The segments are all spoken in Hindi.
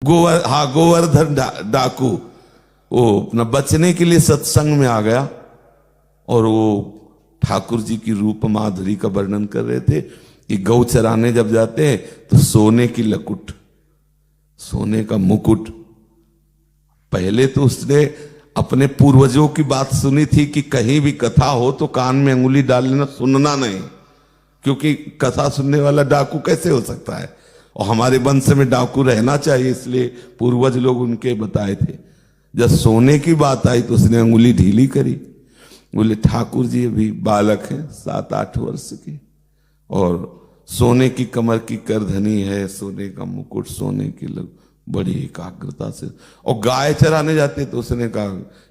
गोवर्धन डाकू वो अपना बचने के लिए सत्संग में आ गया और वो ठाकुर जी की रूप माधुरी का वर्णन कर रहे थे कि गौ चराने जब जाते हैं तो सोने की लकुट, सोने का मुकुट। पहले तो उसने अपने पूर्वजों की बात सुनी थी कि कहीं भी कथा हो तो कान में अंगुली डाल लेना, सुनना नहीं, क्योंकि कथा सुनने वाला डाकू कैसे हो सकता है, और हमारे वंश में डाकू रहना चाहिए, इसलिए पूर्वज लोग उनके बताए थे। जब सोने की बात आई तो उसने अंगुली ढीली करी, बोले ठाकुर जी अभी बालक हैं 7-8 वर्ष के, और सोने की कमर की करधनी है, सोने का मुकुट, सोने की लग, बड़ी एकाग्रता से, और गाय चराने जाते तो उसने कहा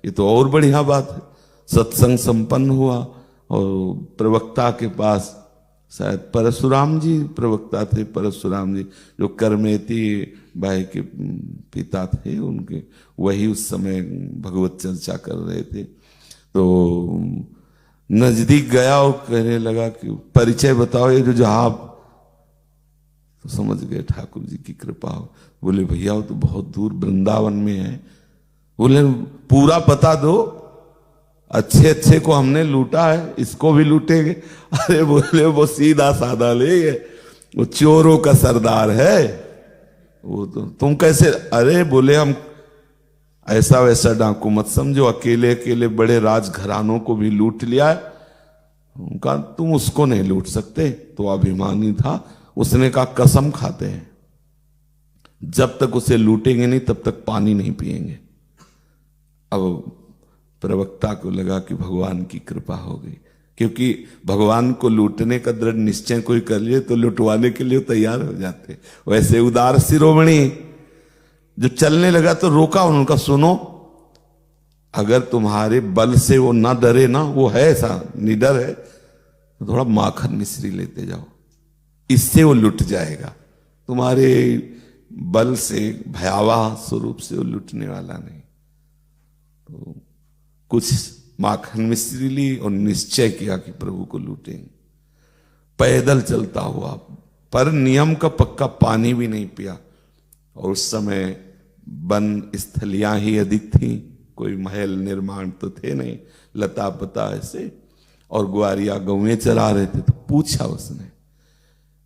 ये तो और बढ़िया बात है। सत्संग संपन्न हुआ और प्रवक्ता के पास, शायद परशुराम जी प्रवक्ता थे, परशुराम जी जो करमेती भाई के पिता थे, उनके वही उस समय भगवत चर्चा कर रहे थे। तो नजदीक गया और कहने लगा कि परिचय बताओ ये जो आप, तो समझ गए ठाकुर जी की कृपा हो। बोले भैया वो तो बहुत दूर वृंदावन में है। बोले पूरा पता दो, अच्छे अच्छे को हमने लूटा है, इसको भी लूटेंगे। अरे बोले वो सीधा साधा ले, वो चोरों का सरदार है वो, तो तुम कैसे? अरे बोले हम ऐसा वैसा डाकू मत समझो, अकेले अकेले बड़े राजघरानों को भी लूट लिया है। उनका तुम उसको नहीं लूट सकते। तो अभिमानी था, उसने कहा कसम खाते हैं जब तक उसे लूटेंगे नहीं तब तक पानी नहीं पिएंगे। अब प्रवक्ता को लगा कि भगवान की कृपा हो गई, क्योंकि भगवान को लूटने का दृढ़ निश्चय कोई कर लिए तो लुटवाने के लिए तैयार हो जाते। वैसे उदार शिरोमणि जो चलने लगा तो रोका उनका, सुनो अगर तुम्हारे बल से वो ना डरे ना, वो है ऐसा निडर है, तो थोड़ा माखन मिश्री लेते जाओ, इससे वो लुट जाएगा। तुम्हारे बल से भयावह स्वरूप से वो लुटने वाला नहीं। तो कुछ माखन मिश्री ली और निश्चय किया कि प्रभु को लूटेंगे। पैदल चलता हुआ, पर नियम का पक्का पानी भी नहीं पिया। और उस समय वन स्थलियां ही अधिक थी, कोई महल निर्माण तो थे नहीं, लता पता ऐसे, और ग्वारिया गौएं चरा रहे थे। तो पूछा उसने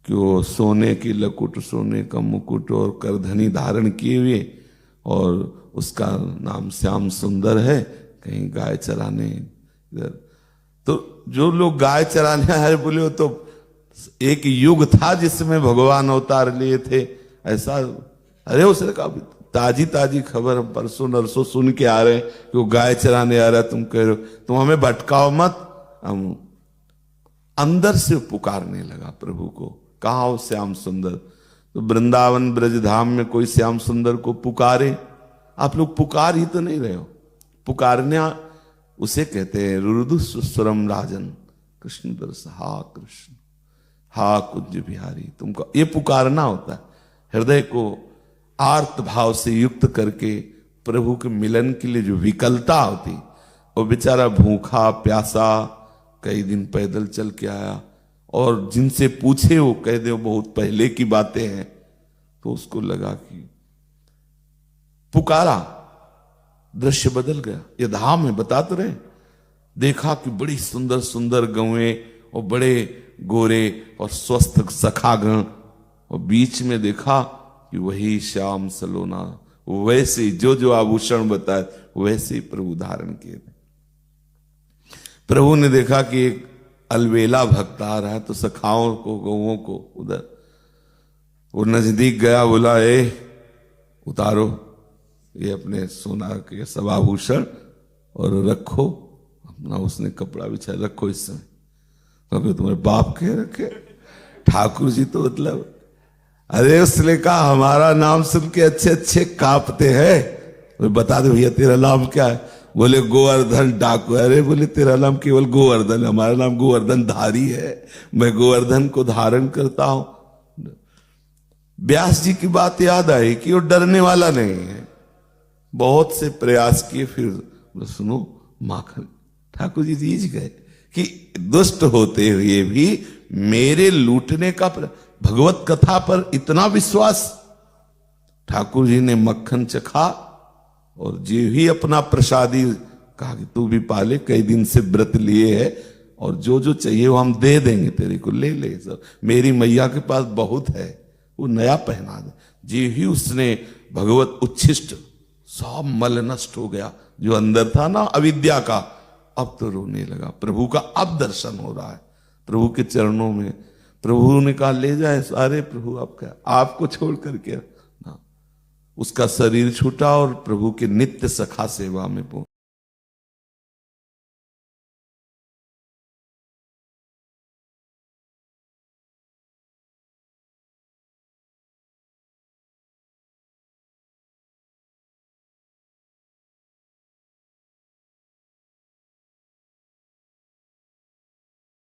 कि वो सोने की लकुट, सोने का मुकुट और करधनी धारण किए हुए, और उसका नाम श्याम सुंदर है, कहीं गाय चराने इधर। तो जो लोग गाय चराने आए, बोले वो तो एक युग था जिसमें भगवान अवतार लिए थे ऐसा। अरे उसने कहा ताजी ताजी खबर हम परसों नरसों सुन के आ रहे हैं कि वो गाय चराने आ रहा है, तुम कह रहे हो, तुम हमें भटकाओ मत। हम अंदर से पुकारने लगा प्रभु को, कहा हो श्याम सुंदर। तो वृंदावन ब्रजधाम में कोई श्याम सुंदर को पुकारे? आप लोग पुकार ही तो नहीं रहे हो। पुकारना उसे कहते हैं रुरुदु स्वरम राजन कृष्ण दर्श, हा कृष्ण हा कुंज बिहारी। तुमको ये पुकारना होता है, हृदय को आर्त भाव से युक्त करके प्रभु के मिलन के लिए जो विकलता होती। वो बेचारा भूखा प्यासा कई दिन पैदल चल के आया, और जिनसे पूछे वो कह दे वो बहुत पहले की बातें हैं। तो उसको लगा कि पुकारा, दृश्य बदल गया। ये धाम है, बता तो रहे। देखा कि बड़ी सुंदर सुंदर गौएं और बड़े गोरे और स्वस्थ सखागण, और बीच में देखा कि वही श्याम सलोना, वैसे जो जो आभूषण बताए वैसे ही प्रभु धारण किए थे। प्रभु ने देखा कि एक अलवेला भक्त आ रहा है, तो सखाओं को गौओं को उधर वो नजदीक गया, बोला ए उतारो ये अपने सोना के सब आभूषण और रखो अपना। उसने कपड़ा बिछा, रखो इस समय। क्योंकि तुम्हारे बाप के रखे ठाकुर जी तो मतलब, अरे उसने कहा हमारा नाम सुन के अच्छे अच्छे कांपते हैं। बता दे भैया तेरा नाम क्या है? बोले गोवर्धन डाकू। अरे बोले तेरा नाम केवल गोवर्धन, हमारा नाम गोवर्धन धारी है, मैं गोवर्धन को धारण करता हूं। व्यास जी की बात याद आई कि वो डरने वाला नहीं है। बहुत से प्रयास किए, फिर सुनो माखन ठाकुर जी रीझ गए कि दुष्ट होते हुए भी मेरे लूटने का भगवत कथा पर इतना विश्वास। ठाकुर जी ने मक्खन चखा और जे ही अपना प्रसादी कहा कि तू भी पाले, कई दिन से व्रत लिए है और जो जो चाहिए वो हम दे देंगे तेरे को, ले ले सब, मेरी मैया के पास बहुत है, वो नया पहना दे। जे ही उसने भगवत उच्छिष्ट, सब मल नष्ट हो गया जो अंदर था ना अविद्या का, अब तो रोने लगा। प्रभु का अब दर्शन हो रहा है प्रभु के चरणों में। प्रभु ने कहा ले जाए सारे, प्रभु आपका आपको छोड़ करके ना, उसका शरीर छूटा और प्रभु के नित्य सखा सेवा में पहुंच।